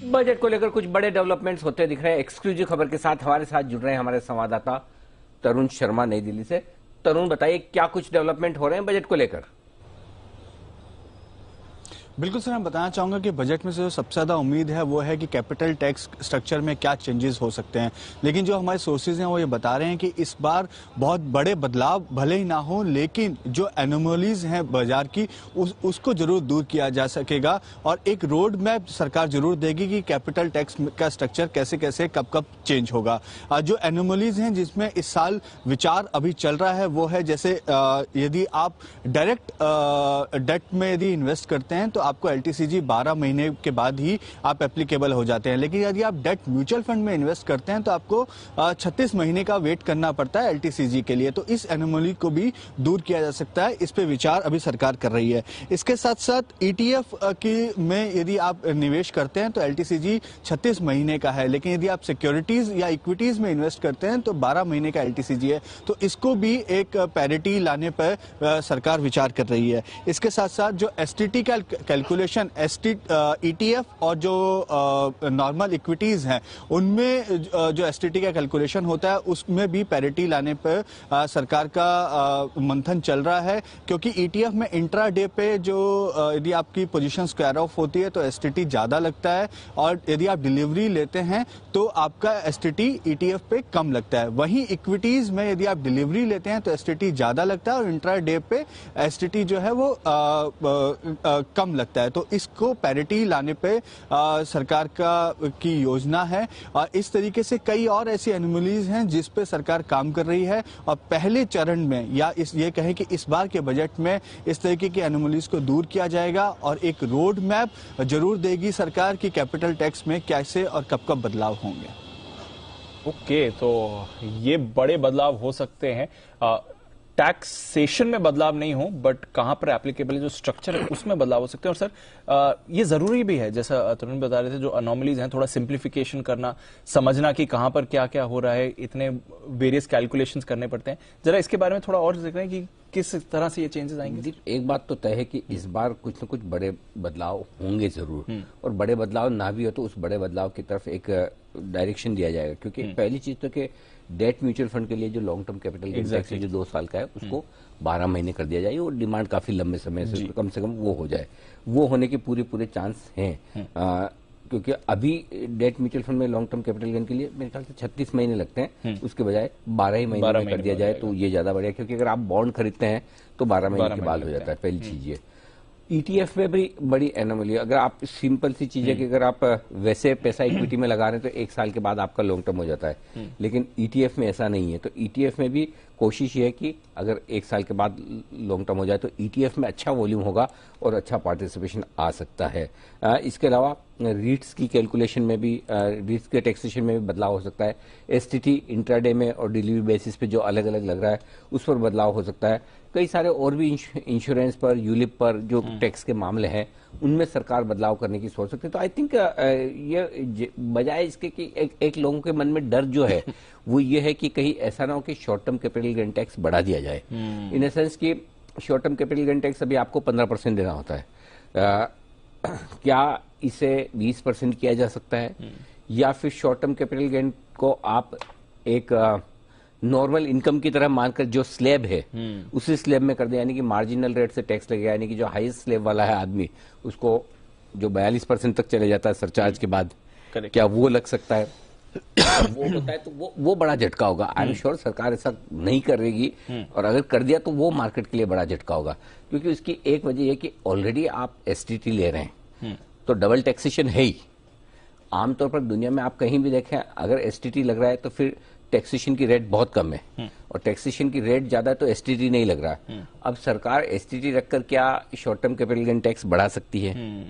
Budget को लेकर कुछ बड़े डेवलपमेंट्स होते दिख रहे हैं। एक्सक्लूसिव खबर के साथ हमारे साथ जुड़ रहे हैं हमारे संवाददाता तरुण शर्मा नई दिल्ली से। तरुण, बताइए क्या कुछ डेवलपमेंट हो रहे हैं बजट को लेकर। बिल्कुल सर, मैं बताना चाहूंगा कि बजट में से जो सबसे ज्यादा उम्मीद है वो है कि कैपिटल टैक्स स्ट्रक्चर में क्या चेंजेस हो सकते हैं। लेकिन जो हमारे सोर्सेज हैं वो ये बता रहे हैं कि इस बार बहुत बड़े बदलाव भले ही ना हो, लेकिन जो एनोमलीज हैं बाजार की उसको जरूर दूर किया जा सकेगा और एक रोड मैप सरकार जरूर देगी कि कैपिटल टैक्स का स्ट्रक्चर कैसे कैसे कब कब चेंज होगा। जो एनोमलीज हैं जिसमें इस साल विचार अभी चल रहा है वो है जैसे यदि आप डायरेक्ट डेट में यदि इन्वेस्ट करते हैं तो आपको एलटीसीजी 12 महीने के बाद ही आप एप्लीकेबल हो जाते हैं। लेकिन यदि आप डेट म्यूचुअल फंड में इन्वेस्ट करते हैं तो आपको 36 महीने का वेट करना पड़ता है एलटीसीजी के लिए। तो इस एनोमली को भी दूर किया जा सकता है, इस पे विचार अभी सरकार कर रही है। इसके साथ साथ ईटीएफ की में यदि आप निवेश करते हैं तो एलटीसीजी 36 महीने का है, लेकिन यदि आप सिक्योरिटीज या इक्विटीज में इन्वेस्ट करते हैं तो 12 महीने का एलटीसीजी है। तो इसको भी एक पैरिटी लाने पर सरकार विचार कर रही है। इसके साथ साथ जो एसटीटी का कैलकुलेशन ईटीएफ और जो नॉर्मल इक्विटीज हैं उनमें जो एसटीटी का कैलकुलेशन होता है उसमें भी पैरिटी लाने पर सरकार का मंथन चल रहा है, क्योंकि ईटीएफ में इंट्रा डे पे जो यदि आपकी पोजीशन स्क्वायर ऑफ होती है तो एसटीटी ज्यादा लगता है और यदि आप डिलीवरी लेते हैं तो आपका एसटीटी ईटीएफ पे कम लगता है। वहीं इक्विटीज में यदि आप डिलीवरी लेते हैं तो एसटीटी ज्यादा लगता है और इंट्रा डे पे एसटीटी जो है वो कम लगता है। तो इसको पैरिटी लाने पे सरकार की योजना है और इस तरीके से कई और ऐसी एनोमलीज हैं जिस पे सरकार काम कर रही है और पहले चरण में या ये कहें कि इस बार के बजट में इस तरीके की एनोमलीज को दूर किया जाएगा और एक रोड मैप जरूर देगी सरकार की कैपिटल टैक्स में कैसे और कब कब बदलाव होंगे। ओके, तो ये बड़े बदलाव हो सकते हैं। टैक्सेशन में बदलाव नहीं हो बट कहां पर एप्लीकेबल है जो स्ट्रक्चर है उसमें बदलाव हो सकते हैं। और सर ये जरूरी भी है, जैसा तरुण बता रहे थे, जो अनोमलीज हैं थोड़ा सिंप्लीफिकेशन करना, समझना कि कहां पर क्या क्या हो रहा है, इतने वेरियस कैलकुलेशंस करने पड़ते हैं। जरा इसके बारे में थोड़ा और जिक्र है कि किस तरह से ये चेंजेस आएंगे। एक बात तो तय है कि इस बार कुछ न कुछ बड़े बदलाव होंगे जरूर, और बड़े बदलाव ना भी हो तो उस बड़े बदलाव की तरफ एक डायरेक्शन दिया जाएगा। क्योंकि पहली चीज तो कि डेट म्यूचुअल फंड के लिए जो long term capital gain tax जो 2 साल का है उसको 12 महीने कर दिया जाए। वो डिमांड काफी लंबे समय से कम वो हो जाए, वो होने के पूरे चांस हैं। क्योंकि अभी डेट म्यूचुअल फंड में लॉन्ग टर्म कैपिटल गेन के लिए मेरे ख्याल से 36 महीने लगते हैं, उसके बजाय 12 ही महीने में कर दिया जाए तो ये ज्यादा बढ़िया। क्योंकि अगर आप बॉन्ड खरीदते हैं तो 12 महीने के बाद हो जाता है, पहली चीज ये। ईटीएफ में भी बड़ी एनोमली है। अगर आप सिंपल सी चीज है कि अगर आप वैसे पैसा इक्विटी में लगा रहे हैं तो 1 साल के बाद आपका लॉन्ग टर्म हो जाता है, लेकिन ईटीएफ में ऐसा नहीं है। तो ईटीएफ में भी कोशिश ये है कि अगर 1 साल के बाद लॉन्ग टर्म हो जाए तो ईटीएफ में अच्छा वॉल्यूम होगा और अच्छा पार्टिसिपेशन आ सकता है। इसके अलावा रीट्स की कैलकुलेशन में भी, रीट्स के टैक्सेशन में भी बदलाव हो सकता है। एसटीटी इंट्राडे में और डिलीवरी बेसिस पे जो अलग अलग लग रहा है उस पर बदलाव हो सकता है। कई सारे और भी इंश्योरेंस पर, यूलिप पर जो टैक्स के मामले हैं उनमें सरकार बदलाव करने की सोच सकती है। तो आई थिंक ये बजाय इसके कि एक लोगों के मन में डर जो है वो ये है कि कहीं ऐसा ना हो कि short term capital gain tax बढ़ा दिया जाए। इन ए सेंस कि short term capital gain tax अभी आपको 15% देना होता है, क्या इसे 20% किया जा सकता है, या फिर शॉर्ट टर्म कैपिटल गेन को आप एक नॉर्मल इनकम की तरह मानकर जो स्लैब है उसी स्लैब में कर दे, यानी कि मार्जिनल रेट से टैक्स लगेगा, यानी कि जो हाईएस्ट स्लैब वाला है आदमी उसको जो 42% तक चले जाता है सरचार्ज के बाद, क्या वो लग सकता है? वो होता है तो वो बड़ा झटका होगा। आई एम श्योर सरकार ऐसा नहीं करेगी, और अगर कर दिया तो वो मार्केट के लिए बड़ा झटका होगा। क्योंकि उसकी एक वजह यह कि ऑलरेडी आप एसटीटी ले रहे हैं तो डबल टैक्सेशन है ही। आमतौर पर दुनिया में आप कहीं भी देखें, अगर एसटीटी लग रहा है तो फिर टैक्सेशन की रेट बहुत कम है, और टैक्सेशन की रेट ज्यादा है तो एसटीटी नहीं लग रहा। अब सरकार एसटीटी रखकर क्या short term capital gain tax बढ़ा सकती है,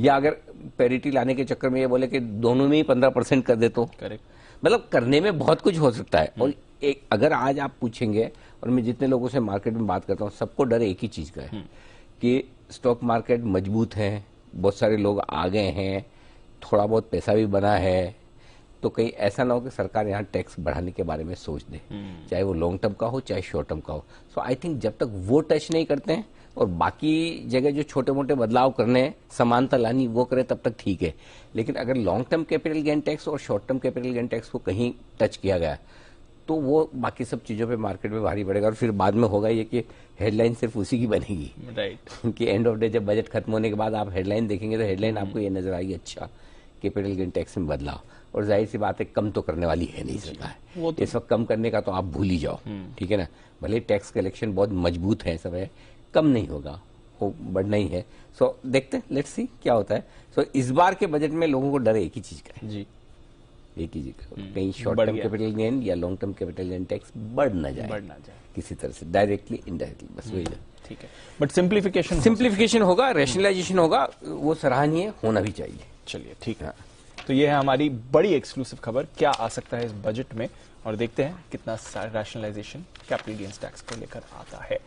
या अगर पैरिटी लाने के चक्कर में ये बोले कि दोनों में ही 15% कर दे तो मतलब करने में बहुत कुछ हो सकता है। और एक अगर आज आप पूछेंगे, और मैं जितने लोगों से मार्केट में बात करता हूँ, सबको डर एक ही चीज का है कि स्टॉक मार्केट मजबूत है, बहुत सारे लोग आ गए हैं, थोड़ा बहुत पैसा भी बना है, तो कहीं ऐसा ना हो कि सरकार यहाँ टैक्स बढ़ाने के बारे में सोच दे, चाहे वो लॉन्ग टर्म का हो चाहे शॉर्ट टर्म का हो। सो आई थिंक जब तक वो टच नहीं करते हैं और बाकी जगह जो छोटे मोटे बदलाव करने हैं, समानता लानी, वो करे तब तक ठीक है। लेकिन अगर long term capital gain tax और short term capital gain tax को कहीं टच किया गया तो वो बाकी सब चीजों पे मार्केट में भारी पड़ेगा और फिर बाद में होगा ये कि हेडलाइन सिर्फ उसी की बनेगी। राइट। कि एंड ऑफ डे जब बजट खत्म होने के बाद आप हेडलाइन देखेंगे तो हेडलाइन आपको ये नजर आएगी, अच्छा कैपिटल गेन टैक्स में बदलाव, और जाहिर सी बात है कम तो करने वाली है नहीं सरकार, इस वक्त कम करने का तो आप भूल ही जाओ, ठीक है ना। भले टैक्स कलेक्शन बहुत मजबूत है, सब है, कम नहीं होगा, वो बढ़ना ही है। सो देखते हैं, लेट्स सी क्या होता है। सो इस बार के बजट में लोगों को डर एक ही चीज का है जी, एक ही चीज का, कहीं शॉर्ट टर्म कैपिटल गेन या long term capital gain tax बढ़ ना जाए किसी तरह से, डायरेक्टली इनडायरेक्टली, बस वही है। ठीक है, बट सिंप्लीफिकेशन होगा, रैशनलाइजेशन होगा, वो सराहनीय होना भी चाहिए। चलिए ठीक है, तो ये है हमारी बड़ी एक्सक्लूसिव खबर, क्या आ सकता है इस बजट में, और देखते हैं कितना रैशनलाइजेशन कैपिटल गेन्स टैक्स को लेकर आता है।